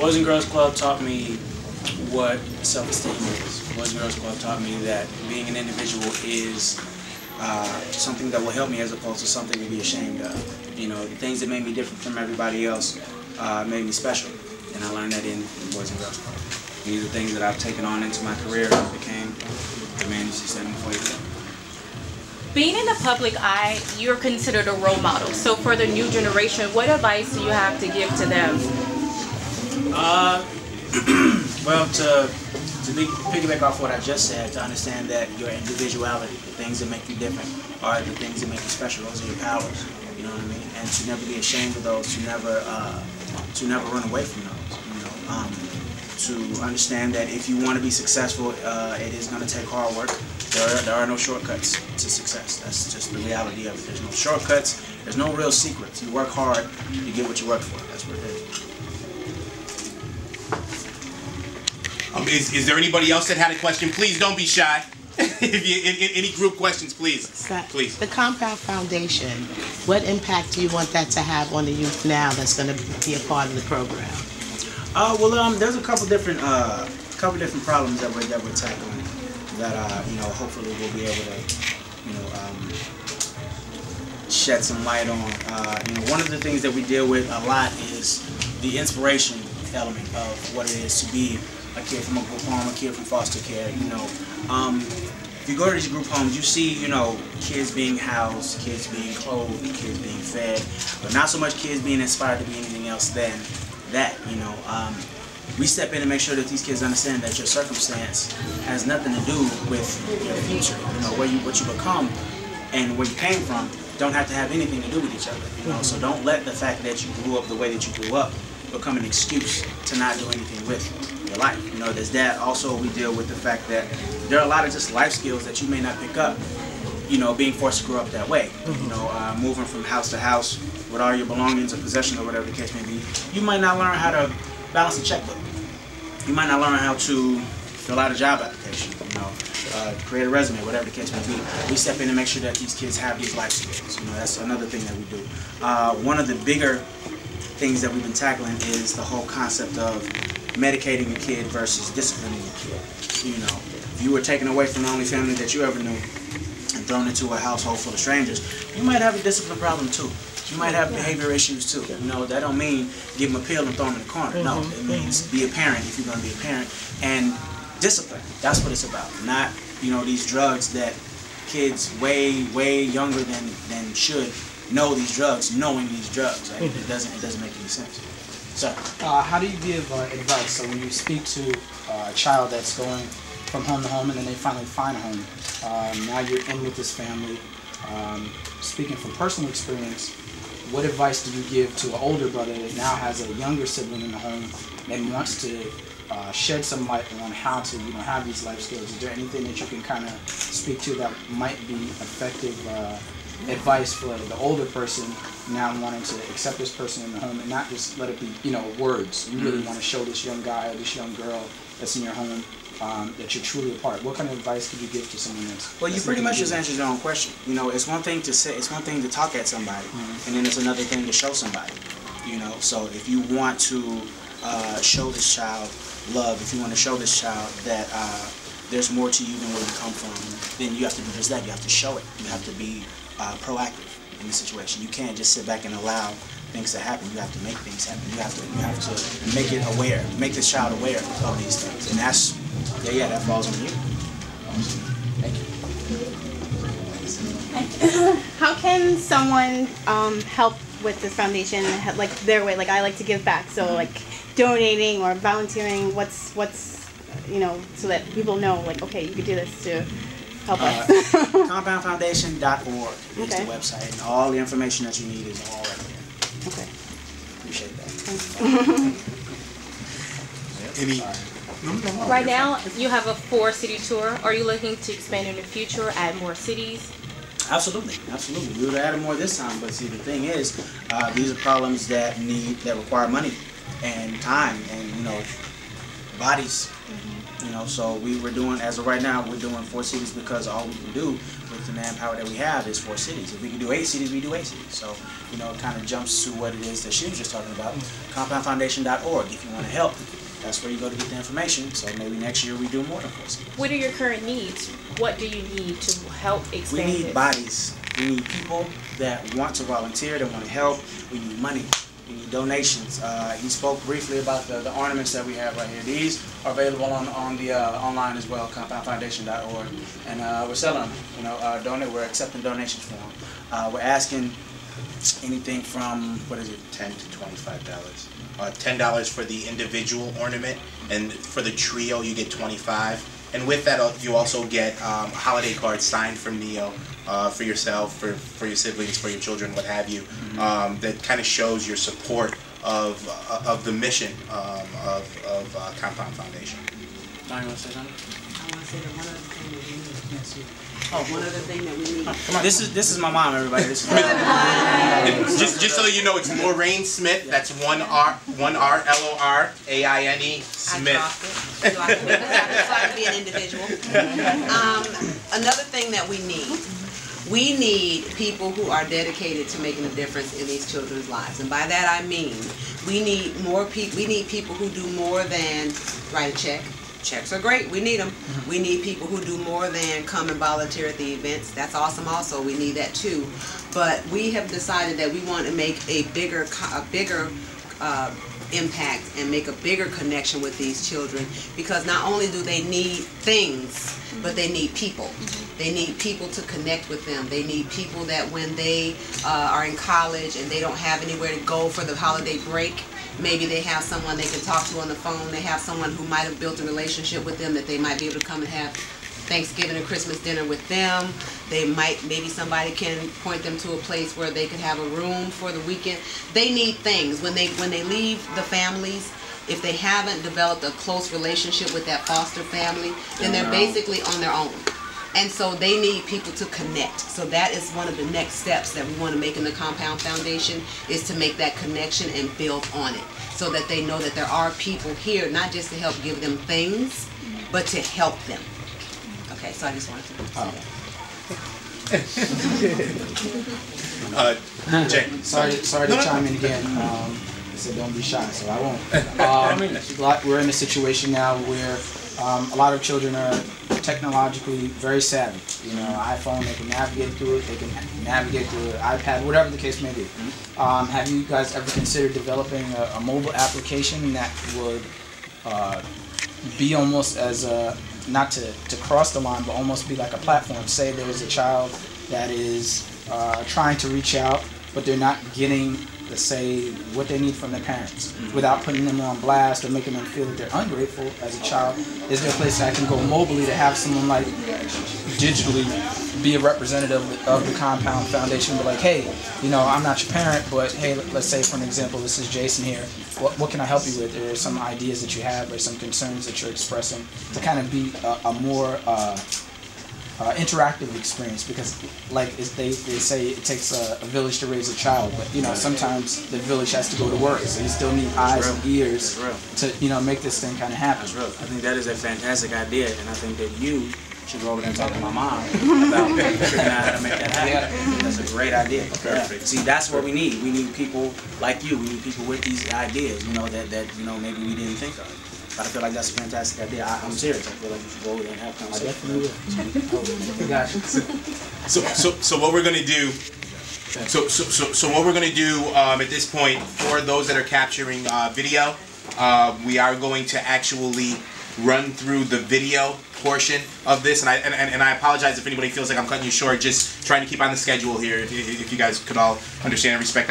Boys and Girls Club taught me what self-esteem is. Boys and Girls Club taught me that being an individual is something that will help me as opposed to something to be ashamed of. You know, the things that made me different from everybody else made me special, and I learned that in Boys and Girls Club. These are things that I've taken on into my career and became the man you see standing before you today. Being in the public eye, you're considered a role model. So for the new generation, what advice do you have to give to them? Well, to piggyback off what I just said, to understand that your individuality, the things that make you different, are the things that make you special. Those are your powers. You know what I mean? And to never be ashamed of those. To never run away from those. You know, to understand that if you want to be successful, it is going to take hard work. There are no shortcuts to success. That's just the reality of it. There's no shortcuts. There's no real secrets. You work hard, you get what you work for. That's what it is. Is there anybody else that had a question? Please don't be shy. If you any group questions, please. Please. The Compound Foundation, what impact do you want that to have on the youth now that's going to be a part of the program? There's a couple different problems that we're tackling that you know, hopefully we'll be able to, you know, shed some light on. You know, one of the things that we deal with a lot is the inspiration element of what it is to be a kid from a group home, a kid from foster care. You know, if you go to these group homes, you see, you know, kids being housed, kids being clothed, kids being fed, but not so much kids being inspired to be anything else than that. You know, we step in and make sure that these kids understand that your circumstance has nothing to do with your future. You know, what you become and where you came from don't have to have anything to do with each other. You know, so don't let the fact that you grew up the way that you grew up become an excuse to not do anything with your life. You know, there's that. Also, we deal with the fact that there are a lot of just life skills that you may not pick up, you know, being forced to grow up that way. You know, moving from house to house with all your belongings or possessions or whatever the case may be. You might not learn how to balance a checkbook. You might not learn how to fill out a job application, you know, create a resume, whatever the case may be. We step in and make sure that these kids have these life skills. You know, that's another thing that we do. One of the bigger things that we've been tackling is the whole concept of medicating a kid versus disciplining a kid. You know, if you were taken away from the only family that you ever knew and thrown into a household full of strangers, you might have a discipline problem too. You might have behavior issues too. You know, that don't mean give them a pill and throw them in the corner. No, it means be a parent if you're going to be a parent. And discipline, that's what it's about. Not, you know, these drugs that kids way younger than should know these drugs, knowing these drugs. Right? It doesn't make any sense. So, how do you give advice? So when you speak to a child that's going from home to home and then they finally find a home, now you're in with this family, speaking from personal experience, what advice do you give to an older brother that now has a younger sibling in the home and wants to shed some light on how to, you know, have these life skills? Is there anything that you can kind of speak to that might be effective advice for the older person now wanting to accept this person in the home and not just let it be, you know, words? You really want to show this young guy or this young girl that's in your home that you're truly a part. What kind of advice could you give to someone else? Well, you pretty much just answered your own question. You know, it's one thing to say, it's one thing to talk at somebody, and then it's another thing to show somebody. You know, so if you want to show this child love, if you want to show this child that there's more to you than where you come from, then you have to do just that. You have to show it. You have to be proactive in the situation. You can't just sit back and allow things to happen. You have to make things happen. You have to make it aware, make this child aware of these things, and that's that falls on you. Thank you. How can someone help with this foundation, like their way? Like, I like to give back, so like donating or volunteering. What's you know, so that people know, like, okay, you could do this to help us. Compoundfoundation.org is the website, and all the information that you need is all right there. Okay. Appreciate that. Right now, you have a 4-city tour. Are you looking to expand in the future, add more cities? Absolutely, absolutely. We would have added more this time, but see, the thing is, these are problems that require money and time, and you know, bodies. You know, so we're doing, as of right now, we're doing 4 cities because all we can do with the manpower that we have is 4 cities. If we can do 8 cities, we do 8 cities. So, you know, it kind of jumps to what it is that she was just talking about. Compoundfoundation.org. If you want to help, that's where you go to get the information. So maybe next year we do more than 4 cities. What are your current needs? What do you need to help expand We need this? bodies. We need people that want to volunteer, that want to help. We need money. We need donations. He spoke briefly about the ornaments that we have right here. These are available on the online as well, compoundfoundation.org, and we're selling them. You know, we're accepting donations for them. We're asking anything from, what is it, $10 to $25. $10 for the individual ornament, and for the trio you get $25. And with that, you also get holiday cards signed from Neyo for yourself, for your siblings, for your children, what have you. That kind of shows your support of the mission of Compound Foundation. Don, you want to say something? I want to say that one other thing that we need. One other thing that we need. Come on. This is my mom, everybody. This is my mom. Just so you know, it's Lorraine Smith. That's one R L-O-R-A-I-N-E Smith. I dropped it. So I can be an individual. Another thing that we need people who are dedicated to making a difference in these children's lives. And by that I mean, we need more people. We need people who do more than write a check. Checks are great. We need them. We need people who do more than come and volunteer at the events. That's awesome also. We need that too. But we have decided that we want to make a bigger impact and make a bigger connection with these children, because not only do they need things, but they need people. They need people to connect with them. They need people that when they are in college and they don't have anywhere to go for the holiday break, maybe they have someone they can talk to on the phone. They have someone who might have built a relationship with them that they might be able to come and have Thanksgiving or Christmas dinner with them. Maybe somebody can point them to a place where they could have a room for the weekend. They need things. When they leave the families, if they haven't developed a close relationship with that foster family, then they're basically on their own. And so they need people to connect. So that is one of the next steps that we want to make in the Compound Foundation, is to make that connection and build on it, so that they know that there are people here, not just to help give them things, but to help them. Okay, so I just wanted to say that. Jay. Sorry to chime in again. I said don't be shy, so I won't. We're in a situation now where a lot of children are technologically very savvy. You know, iPhone, they can navigate through it, they can navigate through an iPad, whatever the case may be. Have you guys ever considered developing a mobile application that would be almost as a, not to cross the line, but almost be like a platform? Say there's a child that is trying to reach out, but they're not getting, let's say, what they need from their parents, without putting them on blast or making them feel that they're ungrateful as a child. Is there a place that I can go mobily to have someone like digitally be a representative of the Compound Foundation, but like, hey, you know, I'm not your parent, but hey, let's say for an example, this is Jason here. What can I help you with? Are there some ideas that you have or some concerns that you're expressing to kind of be a more interactive experience? Because like they say it takes a village to raise a child, but you know, sometimes the village has to go to work, so you still need eyes and ears to, you know, make this thing kind of happen. That's real. I think that is a fantastic idea, and I think that you should go over there and talk to my mom about figuring out how to make that happen. That's a great idea. Perfect. See, that's what we need. We need people like you. We need people with these ideas, you know, that you know, maybe we didn't think of. But I feel like that's a fantastic idea. I'm serious. I feel like you should go over there and have conversation. I definitely will. Got you. So what we're gonna do? So what we're gonna do at this point, for those that are capturing video, we are going to actually run through the video portion of this, and I apologize if anybody feels like I'm cutting you short. Just trying to keep on the schedule here. If you guys could all understand and respect